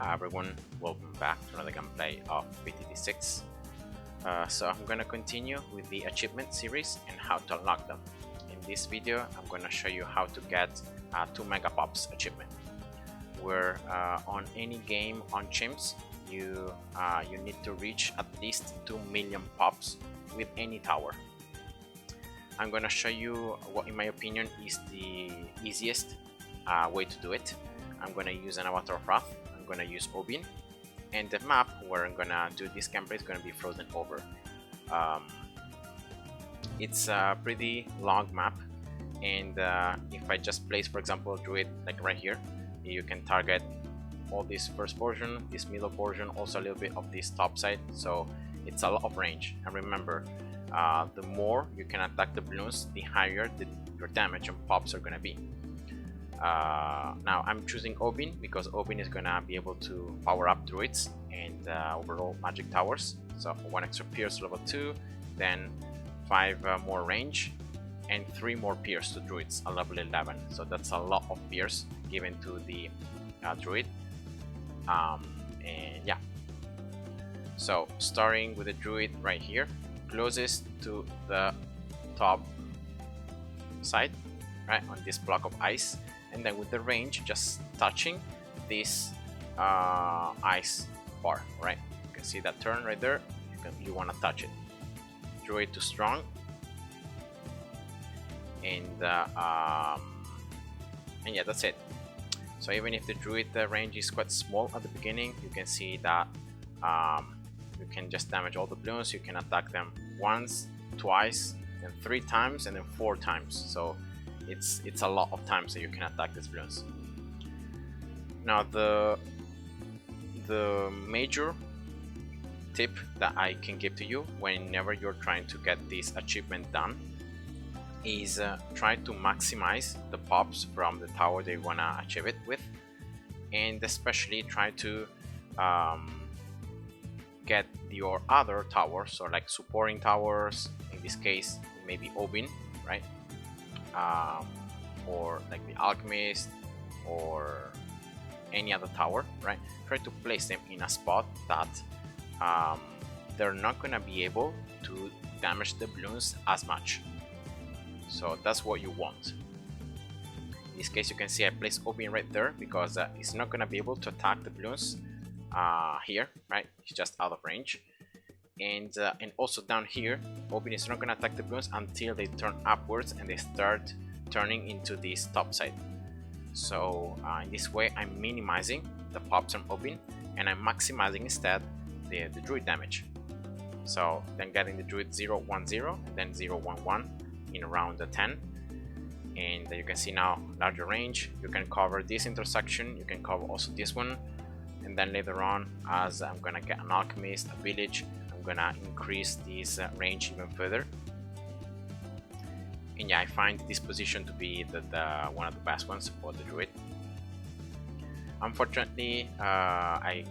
Hi everyone, welcome back to another gameplay of BTD6. So I'm gonna continue with the achievement series and how to unlock them. In this video, I'm gonna show you how to get 2 Megapops achievement. Where on any game on chimps, you need to reach at least 2 million pops with any tower. I'm gonna show you what, in my opinion, is the easiest way to do it. I'm gonna use an avatar of Wrath. I'm gonna use Obin, and the map where I'm gonna do this gameplay is gonna be Frozen Over. It's a pretty long map, and if I just place, for example, Druid like right here, you can target all this first portion, this middle portion, also a little bit of this top side, so it's a lot of range. And remember, the more you can attack the balloons, the higher your damage and pops are gonna be. Now I'm choosing Obin because Obin is gonna be able to power up druids and overall magic towers. So 1 extra pierce level 2, then 5 more range, and 3 more pierce to druids at level 11. So that's a lot of pierce given to the druid. And yeah, so starting with the druid right here, closest to the top side, right on this block of ice. And then with the range, just touching this ice bar, right? You can see that turn right there. You want to touch it. Druid to strong, and yeah, that's it. So even if the druid range is quite small at the beginning, you can see that you can just damage all the balloons. You can attack them once, twice, then 3 times, and then 4 times. So it's a lot of times that you can attack these balloons. Now the major tip that I can give to you whenever you're trying to get this achievement done is try to maximize the pops from the tower that you wanna achieve it with, and especially try to get your other towers, so like supporting towers, in this case maybe Obin, right? Or like the Alchemist or any other tower, right? Try to place them in a spot that they're not gonna be able to damage the balloons as much. So that's what you want. In this case, you can see I placed Obin right there because it's not gonna be able to attack the balloons here, right? It's just out of range. And also down here, Obin is not going to attack the balloons until they turn upwards and they start turning into this top side. So in this way, I'm minimizing the pops from Obin, and I'm maximizing instead the druid damage. So then getting the druid 0-1-0 and then 0-1-1 in around 10. And you can see now larger range. You can cover this intersection, you can cover also this one, and then later on, as I'm gonna get an alchemist, a village, I'm gonna increase this range even further. And yeah, I find this position to be one of the best ones for the druid. Unfortunately, I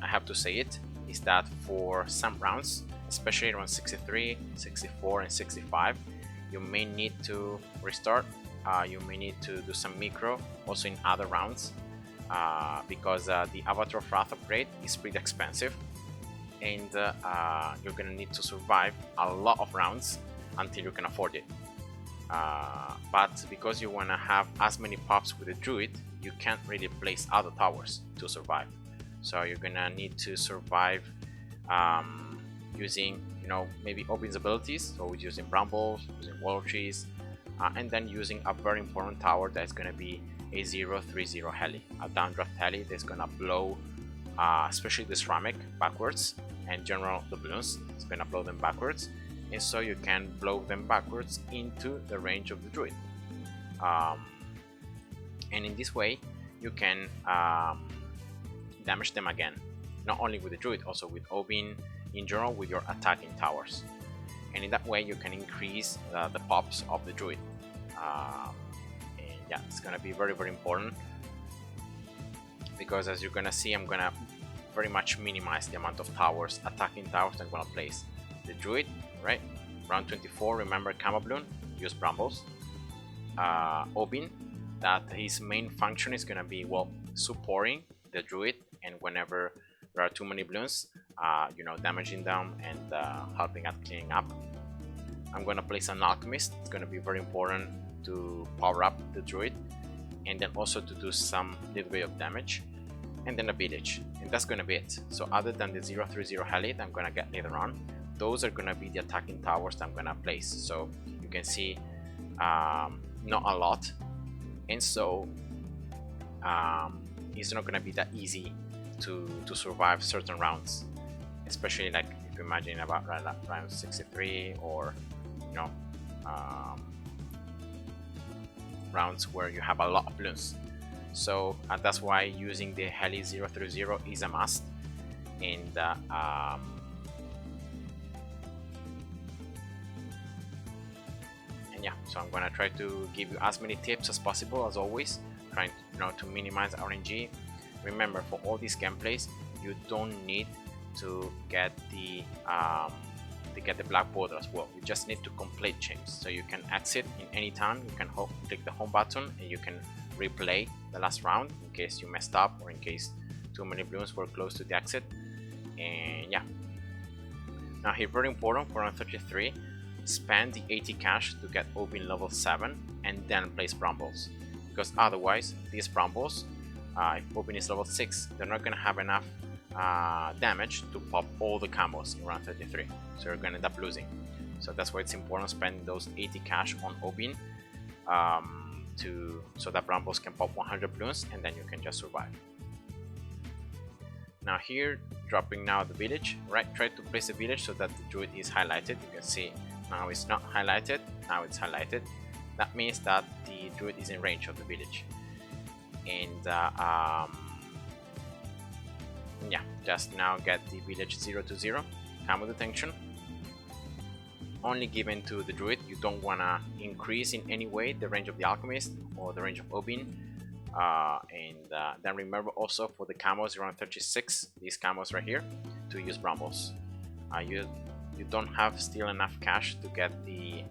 have to say it, is that for some rounds, especially around 63, 64, and 65, you may need to restart. You may need to do some micro also in other rounds, because the Avatar of Wrath upgrade is pretty expensive, and you're gonna need to survive a lot of rounds until you can afford it. But because you wanna have as many pops with the druid, you can't really place other towers to survive. So you're gonna need to survive using, maybe Obin's abilities, so using brambles, using wall trees, and then using a very important tower that's gonna be a 0-3-0 heli, a downdraft heli that's gonna blow especially the ceramic backwards, and general the balloons, it's gonna blow them backwards, and so you can blow them backwards into the range of the druid. And in this way you can damage them again, not only with the druid, also with Obin, in general with your attacking towers, and in that way you can increase the pops of the druid. Yeah, it's gonna be very, very important, because as you're gonna see, I'm gonna very much minimize the amount of towers, attacking towers that I'm gonna place. The druid, right? Round 24, remember Camo Bloon, use brambles. Obin, that his main function is gonna be, well, supporting the druid, and whenever there are too many balloons, you know, damaging them and helping at cleaning up. I'm gonna place an alchemist. It's gonna be very important to power up the druid, and then also to do some little bit of damage, and then a village, and that's gonna be it. So other than the 030 heli that I'm gonna get later on, those are gonna be the attacking towers that I'm gonna place. So you can see not a lot, and so it's not gonna be that easy to survive certain rounds, especially like if you imagine about round 63, or you know, rounds where you have a lot of balloons. So that's why using the heli 030 is a must. And yeah, so I'm gonna try to give you as many tips as possible, as always, trying to, you know, to minimize RNG. Remember, for all these gameplays, you don't need to get the black border as well. You just need to complete chambers. So you can exit in any time. You can click the home button and you can replay the last round in case you messed up, or in case too many balloons were close to the exit. And yeah, now here, very important for round 33, spend the 80 cash to get Obin level 7 and then place brambles, because otherwise these brambles, if Obin is level 6, they're not gonna have enough damage to pop all the combos in round 33, so you're gonna end up losing. So that's why it's important to spend those 80 cash on Obin, so that brambles can pop 100 balloons, and then you can just survive. Now here, dropping now the village, right? Try to place a village so that the druid is highlighted. You can see now it's not highlighted, now it's highlighted. That means that the druid is in range of the village. And yeah, just now get the village 020, camo detection, only given to the druid. You don't want to increase in any way the range of the alchemist or the range of Obin. Then remember also for the camos around 36, these camos right here, to use brambles. You don't have still enough cash to get the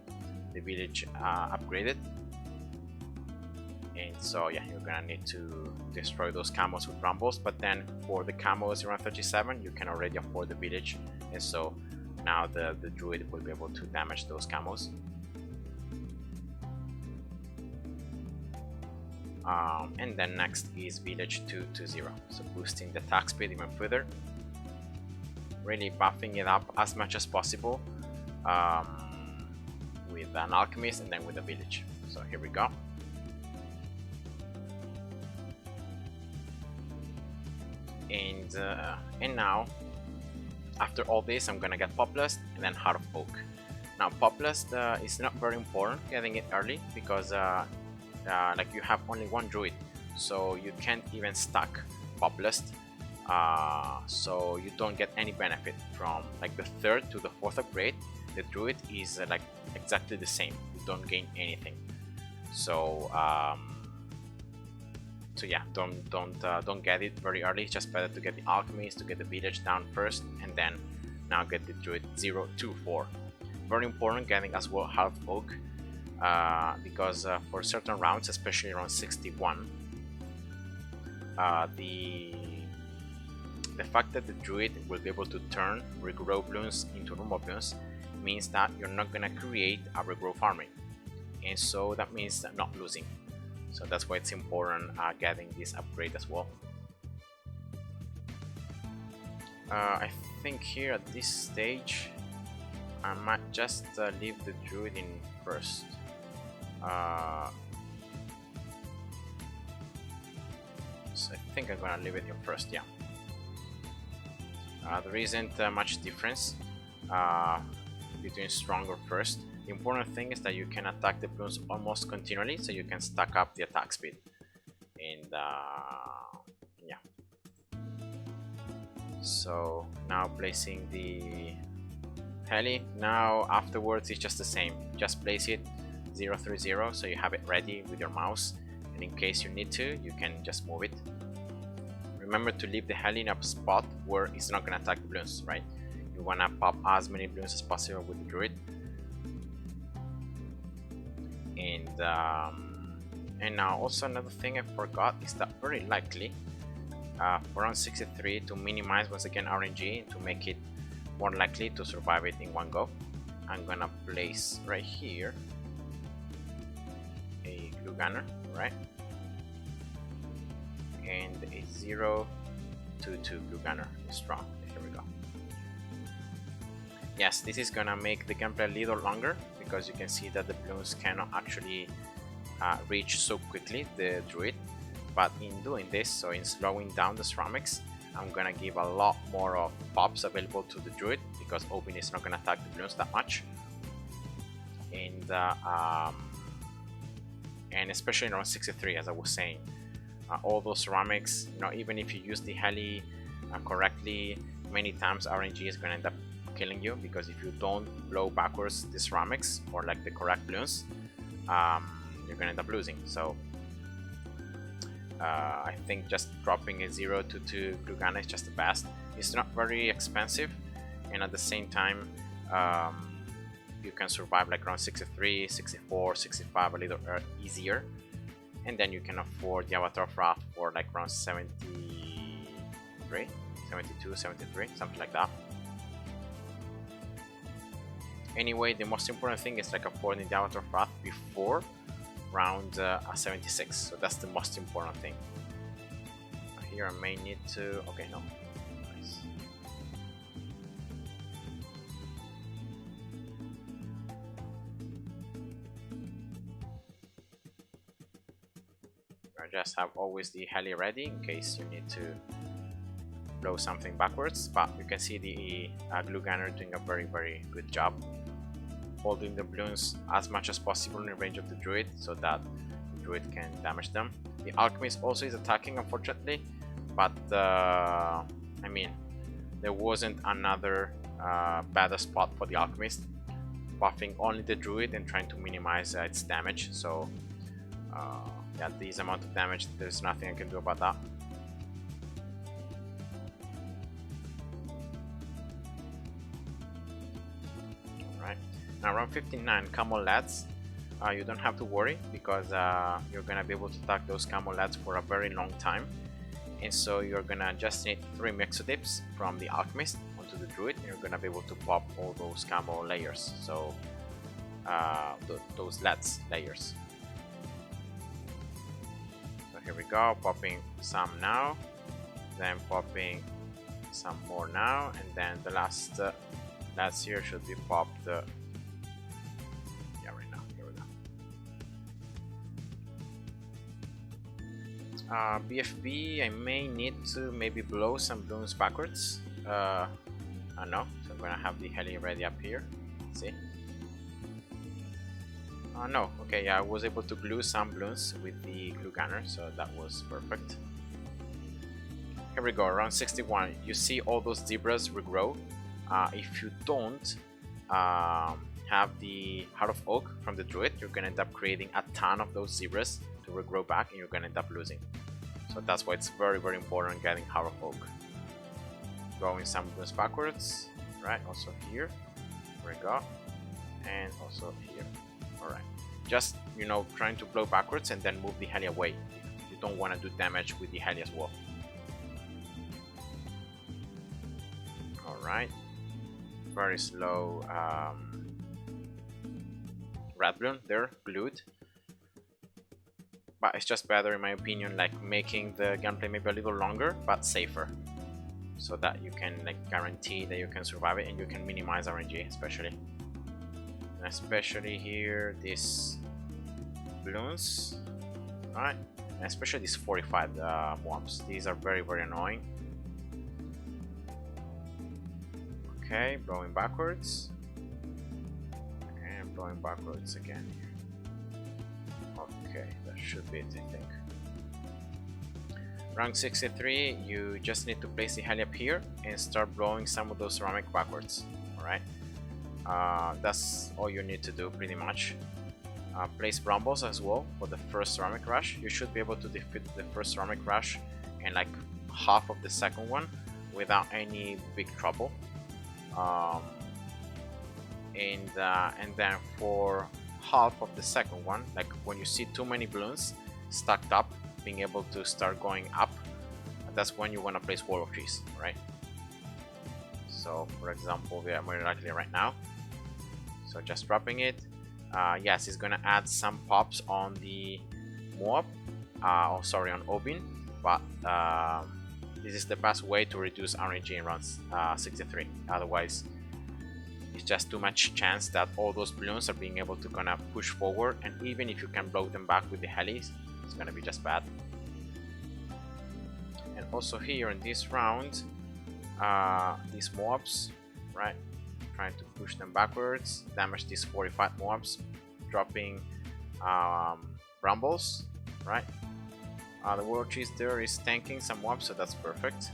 village upgraded, and so yeah, you're gonna need to destroy those camos with brambles. But then for the camos around 37, you can already afford the village, and so now the druid will be able to damage those camos. And then next is village 220, so boosting the attack speed even further, really buffing it up as much as possible with an alchemist and then with a village. So here we go. And now after all this, I'm gonna get Poplust and then Heart of Oak. Now Poplust is not very important getting it early, because like you have only one druid, so you can't even stack Poplust, so you don't get any benefit from like the 3rd to the 4th upgrade. The druid is like exactly the same, you don't gain anything. So so yeah, don't get it very early. It's just better to get the alchemist, to get the village down first, and then now get the druid 024. Very important getting as well Heart of Oak, because for certain rounds, especially around 61, the fact that the druid will be able to turn regrow balloons into normal balloons means that you're not gonna create a regrow farming, and so that means not losing. So that's why it's important getting this upgrade as well. I think here at this stage I might just leave the druid in first. So I think I'm gonna leave it in first, yeah. There isn't much difference between strong or first. The important thing is that you can attack the balloons almost continually, so you can stack up the attack speed. And yeah. So now placing the heli. Now afterwards it's just the same. Just place it 030 so you have it ready with your mouse, and in case you need to, you can just move it. Remember to leave the heli in a spot where it's not gonna attack the balloons, right? You wanna pop as many balloons as possible with the druid. And now also another thing I forgot is that very likely for round 63 to minimize once again RNG to make it more likely to survive it in one go. I'm gonna place right here a glue gunner, right? And a 022 glue gunner is strong. Here we go. Yes, this is gonna make the gameplay a little longer because you can see that the balloons cannot actually reach so quickly the druid. But in doing this, so in slowing down the ceramics, I'm gonna give a lot more of pops available to the druid because Open is not gonna attack the balloons that much. And especially in round 63, as I was saying, all those ceramics, you know, even if you use the heli correctly, many times RNG is gonna end up killing you because if you don't blow backwards the ceramics or like the correct balloons, you're gonna end up losing. So I think just dropping a 022 glue gunner is just the best. It's not very expensive, and at the same time you can survive like around 63, 64, 65 a little easier, and then you can afford the Avatar of Wrath for like around 73, 72, 73, something like that. Anyway, the most important thing is like affording the Avatar of Wrath before round 76, so that's the most important thing. Here I may need to, okay, no, nice. I just have always the heli ready in case you need to blow something backwards, but you can see the glue gunner doing a very good job holding the balloons as much as possible in the range of the druid so that the druid can damage them. The alchemist also is attacking, unfortunately, but I mean, there wasn't another better spot for the alchemist, buffing only the druid and trying to minimize its damage. So yeah, this amount of damage, there's nothing I can do about that. Now round 59, Camel Lads, you don't have to worry because you're gonna be able to attack those Camel Lads for a very long time, and so you're gonna just need 3 Mixodips from the Alchemist onto the Druid, and you're gonna be able to pop all those Camel layers, so those Lads layers. So here we go, popping some now, then popping some more now, and then the last Lads here should be popped BFB, I may need to maybe blow some balloons backwards. I don't know, so I'm gonna have the heli ready up here. Let's see. No, okay, yeah, I was able to glue some balloons with the glue gunner, so that was perfect. Here we go, around 61. You see all those zebras regrow. If you don't have the Heart of Oak from the Druid, you're gonna end up creating a ton of those zebras to regrow back, and you're gonna end up losing. So that's why it's very important getting Heart of Oak. Going some balloons backwards, right? Also here, there we go, and also here. All right, just, you know, trying to blow backwards and then move the heli away. You don't want to do damage with the heli as well. All right, very slow red balloon there, glued. But it's just better, in my opinion, like making the gameplay maybe a little longer but safer, so that you can like guarantee that you can survive it and you can minimize RNG, especially here these balloons, right? And especially these 45 mobs. These are very annoying. Okay, blowing backwards and blowing backwards again here. Okay, that should be it, I think. Rank 63, you just need to place the heli up here and start blowing some of those ceramic backwards. Alright, that's all you need to do pretty much. Place brambles as well for the first ceramic rush. You should be able to defeat the first ceramic rush and like half of the second one without any big trouble. And then for half of the second one, like when you see too many balloons stacked up, being able to start going up, that's when you want to place wall of trees, right? So for example, we are more likely right now, so just dropping it. Yes, it's gonna add some pops on the mob, oh sorry, on Obin, but this is the best way to reduce RNG in runs 63. Otherwise, it's just too much chance that all those balloons are being able to gonna push forward, and even if you can blow them back with the helis, it's gonna be just bad. And also here in this round, these mobs, right, trying to push them backwards, damage these 45 mobs, dropping brambles, right. The world cheese there is tanking some mobs, so that's perfect.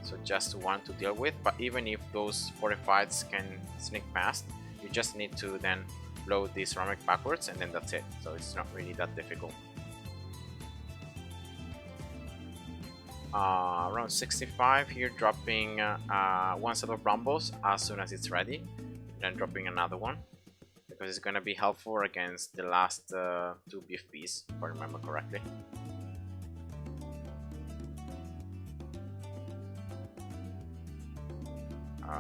So just one to deal with, but even if those fortifieds can sneak past, you just need to then blow the ceramic backwards, and then that's it. So it's not really that difficult. Around 65 here, dropping one set of brambles as soon as it's ready, then dropping another one because it's gonna be helpful against the last 2 BFBs, if I remember correctly.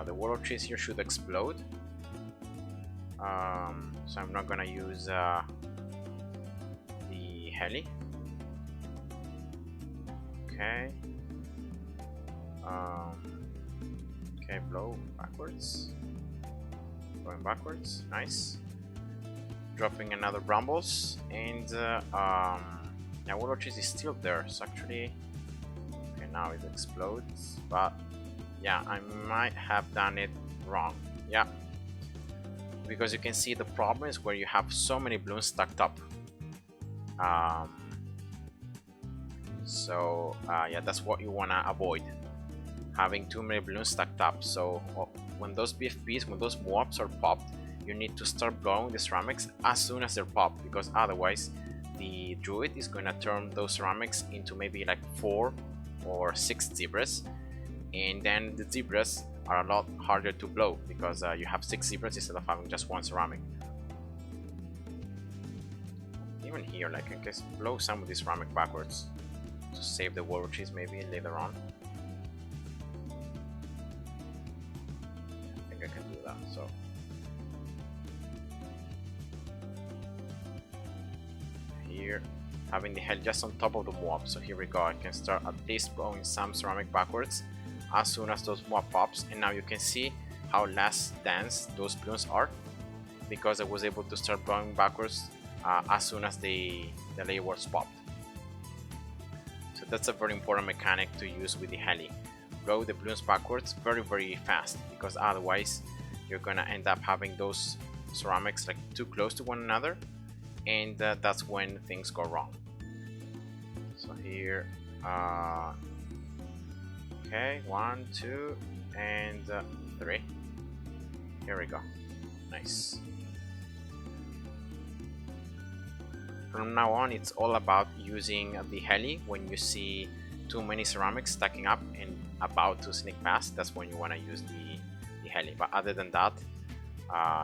The wall of trees here should explode, so I'm not gonna use the heli. Okay. Okay, blow backwards. Going backwards, nice. Dropping another brambles, and yeah, wall of trees is still there. So actually, okay, now it explodes, but yeah, I might have done it wrong. Yeah, because you can see the problem is where you have so many balloons stacked up. So yeah, that's what you want to avoid, having too many balloons stacked up. So when those BFBs, when those mobs are popped, you need to start blowing the ceramics as soon as they're popped, because otherwise the druid is going to turn those ceramics into maybe like 4 or 6 zebras, and then the zebras are a lot harder to blow because you have 6 zebras instead of having just 1 ceramic. Even here, like, I guess blow some of this ceramic backwards to save the wall cheese maybe later on. I think I can do that. So here, having the head just on top of the mob, so here we go. I can start at least blowing some ceramic backwards as soon as those mob pops, and now you can see how less dense those balloons are because I was able to start blowing backwards as soon as the layer was popped. So that's a very important mechanic to use with the heli. Blow the balloons backwards very fast, because otherwise you're gonna end up having those ceramics like too close to one another, and that's when things go wrong. So here, okay, 1, 2, and 3. Here we go. Nice. From now on, it's all about using the heli when you see too many ceramics stacking up and about to sneak past. That's when you want to use the heli. But other than that,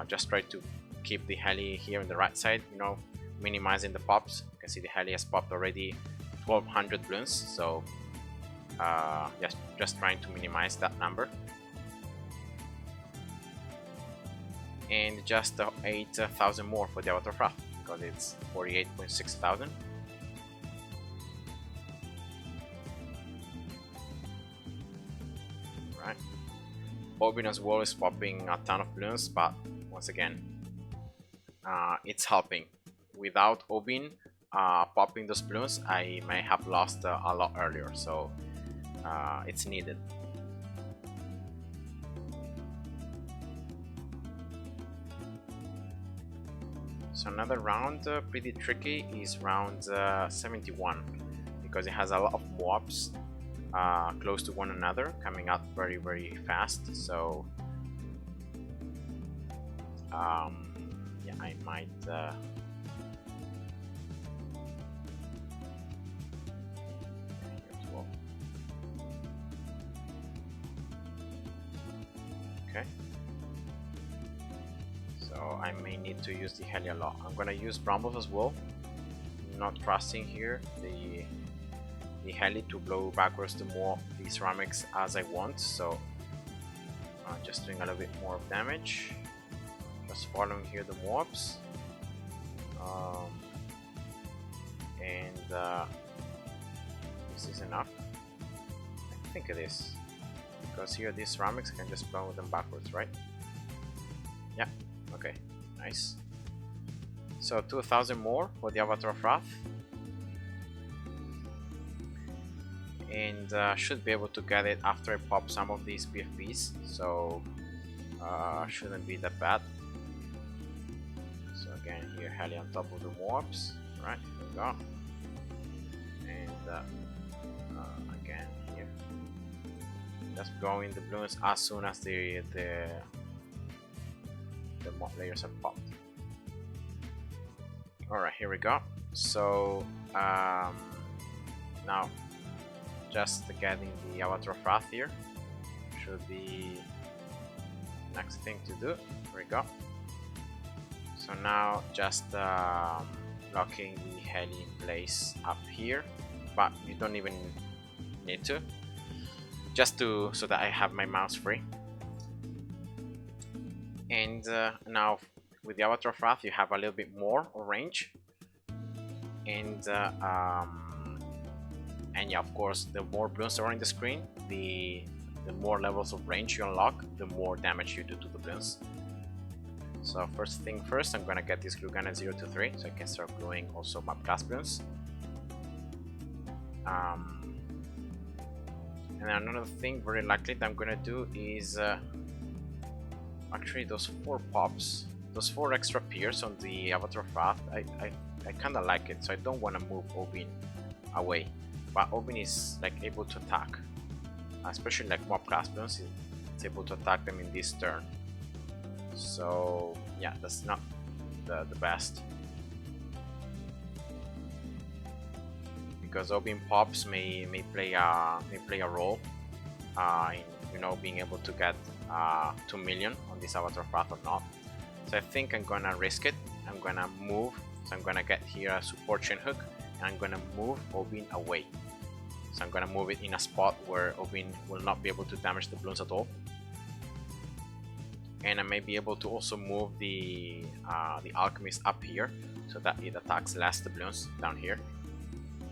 just try to keep the heli here on the right side, you know, minimizing the pops. You can see the heli has popped already 1200 balloons, so just trying to minimize that number. And just 8,000 more for the avatar craft, because it's 48.6 thousand. Right. Obin as well is popping a ton of balloons, but once again, it's helping. Without Obin popping those balloons, I may have lost a lot earlier, so it's needed. So another round pretty tricky is round 71, because it has a lot of mobs close to one another coming out very fast. So yeah, I might okay. So I may need to use the heli a lot. I'm gonna use brambles as well, not trusting here the the heli to blow backwards to more the ceramics as I want. So just doing a little bit more of damage, just following here the mobs, and this is enough. I think it is, because here these ceramics can just blow them backwards, right? Yeah, okay, nice. So 2000 more for the Avatar of Wrath, and should be able to get it after I pop some of these BFBs, so shouldn't be that bad. So again here heli on top of the mobs, right, here we go, and again here just blowing the balloons as soon as the mob layers have popped. Alright, here we go. So now just getting the Avatar of Wrath here should be next thing to do. Here we go. So now just locking the heli in place up here, but you don't even need to, just to so that I have my mouse free. And now with the Avatar of Wrath you have a little bit more range, and yeah, of course, the more balloons are on the screen, the more levels of range you unlock, the more damage you do to the balloons. So first thing first, I'm gonna get this glue gun at 0 to 3 so I can start gluing also map class balloons. And then another thing very likely that I'm gonna do is actually those 4 pops, those 4 extra piers on the Avatar of Wrath. I kinda like it, so I don't wanna move Obin away. But Obin is like able to attack, especially like mob class balloons, it's able to attack them in this turn. So yeah, that's not the best, because Obin pops may play a role in being able to get 2 million on this Avatar of Wrath or not. So I think I'm gonna risk it. I'm gonna move. So I'm gonna get here a support chain hook, and I'm gonna move Obin away. So I'm gonna move it in a spot where Obin will not be able to damage the balloons at all. And I may be able to also move the Alchemist up here, so that it attacks less the balloons down here.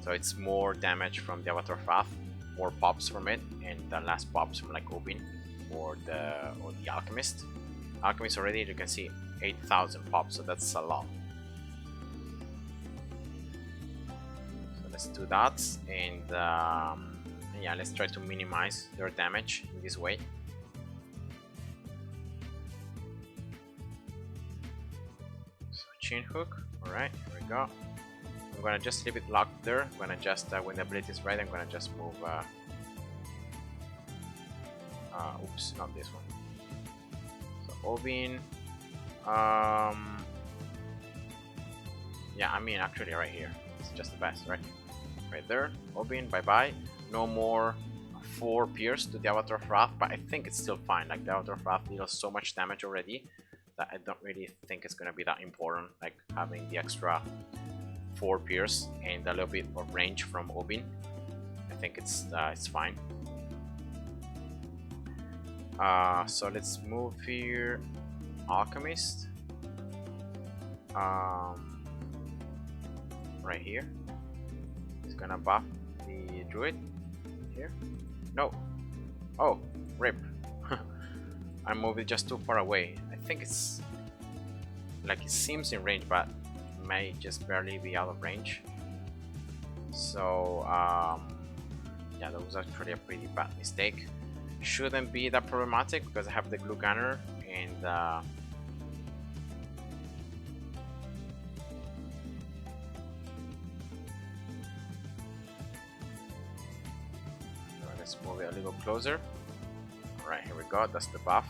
So it's more damage from the Avatar of Wrath, more pops from it, and less pops from like Obin or the Alchemist. Alchemist already, you can see 8,000 pops, so that's a lot. So let's do that, and yeah, let's try to minimize their damage in this way. So chain hook, alright, here we go. I'm gonna just leave it locked there. I'm gonna just, when the ability is right, I'm gonna just move, oops, not this one. So Obin, yeah, I mean actually right here, it's just the best, right? Right there, Obin, bye-bye. No more 4 piers to the Avatar of Wrath, but I think it's still fine. Like the Avatar of Wrath deals so much damage already that I don't really think it's gonna be that important, like having the extra 4 piers and a little bit of range from Obin. I think it's fine. So let's move here Alchemist right here. He's gonna buff the druid here. No, oh, rip. I moved it just too far away. I think it's like, it seems in range, but may just barely be out of range. So yeah, that was actually a pretty bad mistake. Shouldn't be that problematic because I have the glue gunner, and let's move it a little closer. Alright, here we go, that's the buff.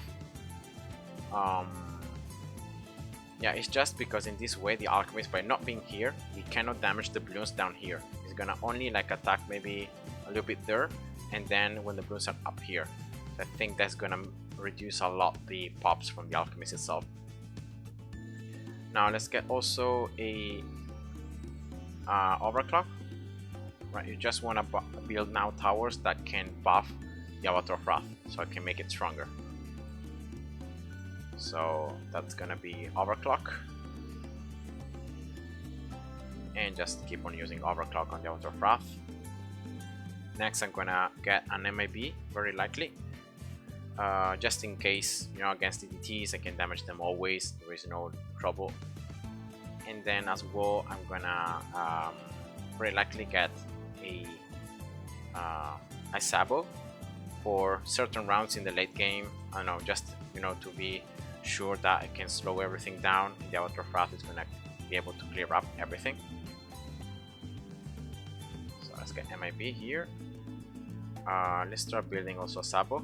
Yeah, it's just because in this way the Alchemist, by not being here, he cannot damage the balloons down here. He's gonna only like attack maybe a little bit there, and then when the balloons are up here. So I think that's gonna reduce a lot the pops from the Alchemist itself. Now let's get also a overclock. right? You just want to build now towers that can buff the Avatar of Wrath, so I can make it stronger. So that's gonna be overclock, and just keep on using overclock on the Avatar of Wrath. Next, I'm gonna get an MIB, very likely, just in case, you know, against DDTs I can damage them always. There is no trouble. And then as well, I'm gonna very likely get a Sabo for certain rounds in the late game. I don't know, just, you know, to be sure that I can slow everything down. The Avatar of Wrath is gonna be able to clear up everything. So let's get MIB here. Let's start building also a Sabo.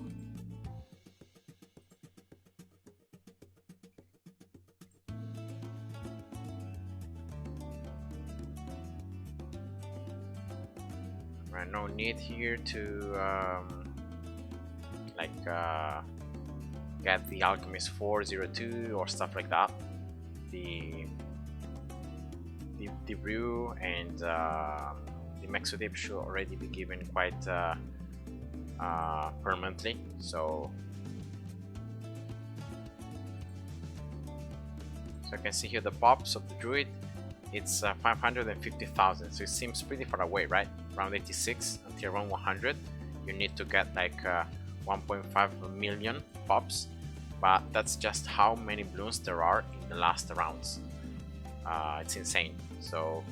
Right, no need here to get the Alchemist 402 or stuff like that. The brew and the Mexodip should already be given quite permanently, so I can see here the pops of the druid. It's 550,000, so it seems pretty far away, right? Around 86 until around 100 you need to get like 1.5 million pops, but that's just how many bloons there are in the last rounds. It's insane, so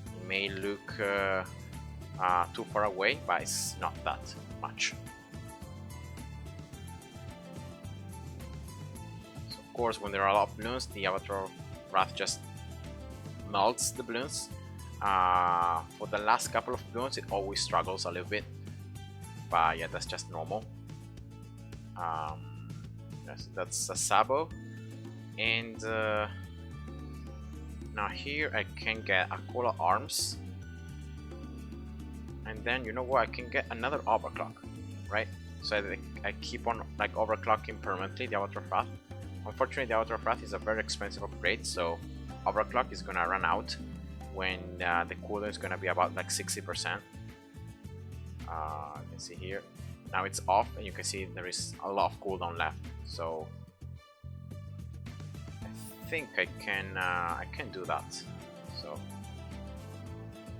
it may look too far away, but it's not that much. So of course, when there are a lot of bloons, the Avatar of Wrath just melts the bloons. For the last couple of bloons, it always struggles a little bit, but yeah, that's just normal. Yes, that's a Sabo, and now here I can get a Cola Arms, and then you know what, I can get another overclock, right? So I keep on like overclocking permanently the Avatar of Wrath. Unfortunately, the Avatar of Wrath is a very expensive upgrade, so overclock is gonna run out when the cooldown is gonna be about like 60%. You can see here now it's off, and you can see there is a lot of cooldown left. So I think I can do that. So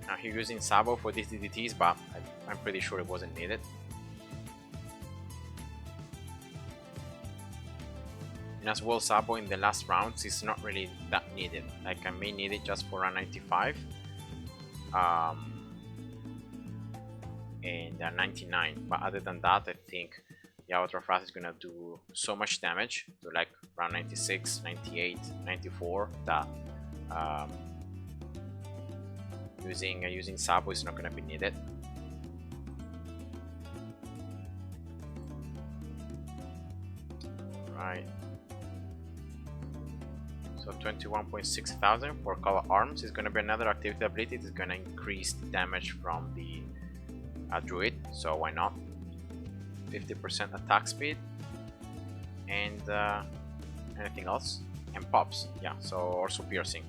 now here using Sabo for these DDTs, but I'm pretty sure it wasn't needed. And as well, Sabo in the last rounds is not really that needed. Like I may need it just for round 95 and 99, but other than that, I think the Avatar of Wrath is gonna do so much damage to like round 96, 98, 94 that using Sabo is not gonna be needed. Right. So 21.6 thousand for Color Arms is gonna be another activity ability. It's gonna increase the damage from the druid, so why not? 50% attack speed, and anything else, and pops, yeah, so also piercing.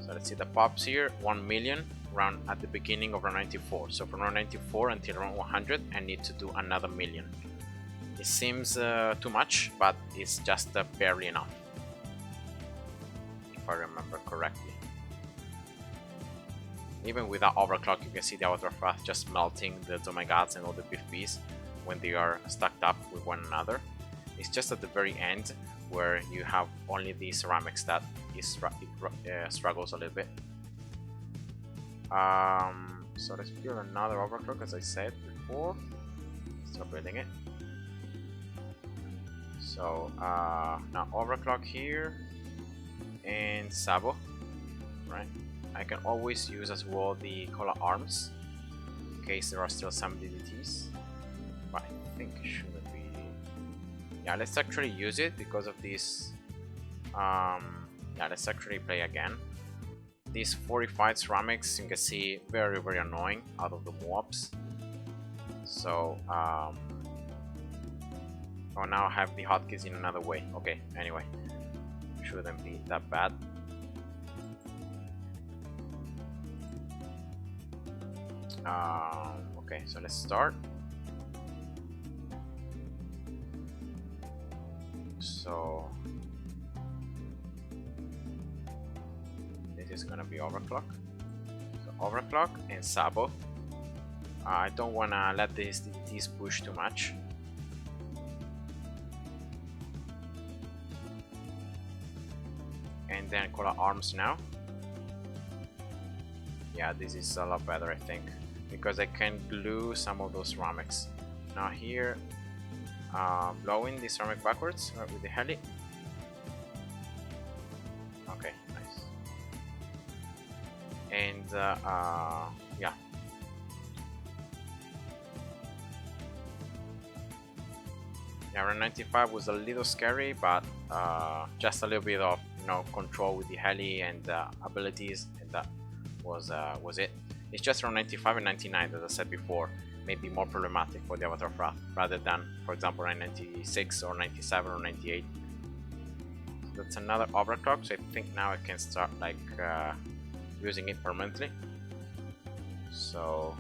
So let's see the pops here. 1 million round at the beginning of round 94. So from round 94 until round 100 I need to do another million. It seems too much, but it's just barely enough, if I remember correctly. Even without overclock, you can see the Avatar of Wrath just melting the Zomagods and all the PvPs when they are stacked up with one another. It's just at the very end where you have only the ceramics that it struggles a little bit. So let's build another overclock, as I said before. Start building it. So now overclock here and Sabo, right? I can always use as well the Cola Arms in case there are still some DDTs, but I think it shouldn't be. Yeah, let's actually use it because of this. Yeah, let's actually play again. These fortified ceramics, you can see, very annoying out of the mobs. So oh, now I have the hotkeys in another way. Okay, anyway, shouldn't be that bad. Okay, so let's start. So this is gonna be overclock. So overclock and sabo. I don't wanna let these DDTs push too much. And then call out arms now. Yeah, this is a lot better, I think, because I can glue some of those ceramics. Now here, blowing the ceramic backwards with the heli. Okay, nice. And yeah. Yeah, around 95 was a little scary, but just a little bit of control with the heli and abilities, and that was it. It's just around 95 and 99, as I said before, maybe more problematic for the Avatar Wrath rather than, for example, around 96 or 97 or 98. So that's another overclock, so I think now I can start like using it permanently. So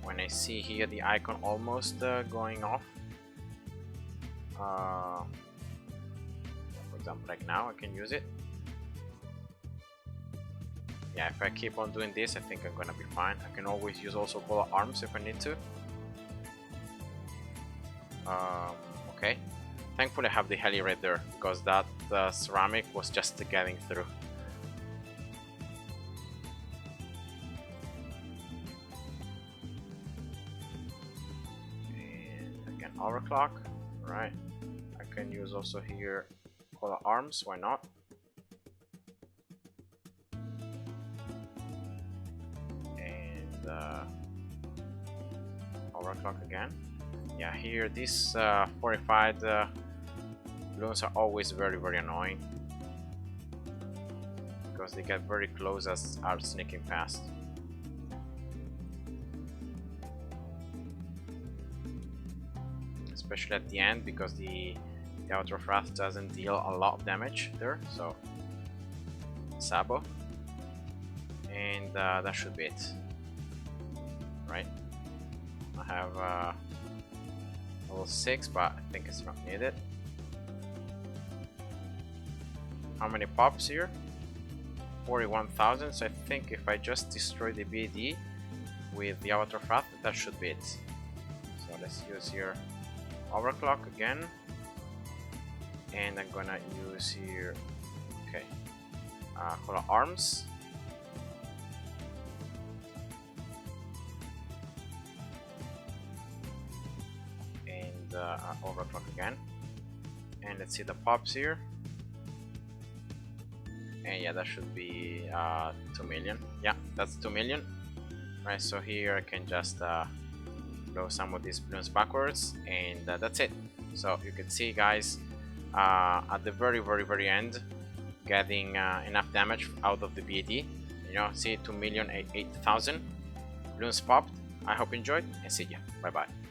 when I see here the icon almost going off, for example, like now I can use it. Yeah, if I keep on doing this, I think I'm gonna be fine. I can always use also call arms if I need to. Okay, thankfully I have the heli right there, because that ceramic was just getting through. And again, overclock. Right, I can use also here call arms, why not? Overclock again. Yeah, here these fortified balloons are always very annoying, because they get very close as are sneaking past. Especially at the end, because the Outer Wrath doesn't deal a lot of damage there. So sabo, and that should be it, right? I have level 6, but I think it's not needed. How many pops here? 41,000. So I think if I just destroy the BD with the Avatar Wrath, that should be it. So let's use here overclock again, and I'm gonna use here, okay, call arms. Overclock again, and let's see the pops here, and yeah, that should be 2 million. Yeah, that's 2 million, right? So here I can just blow some of these balloons backwards, and that's it. So you can see, guys, at the very end, getting enough damage out of the BAD. See, 2,008,000 balloons popped. I hope you enjoyed, and see ya. Bye bye.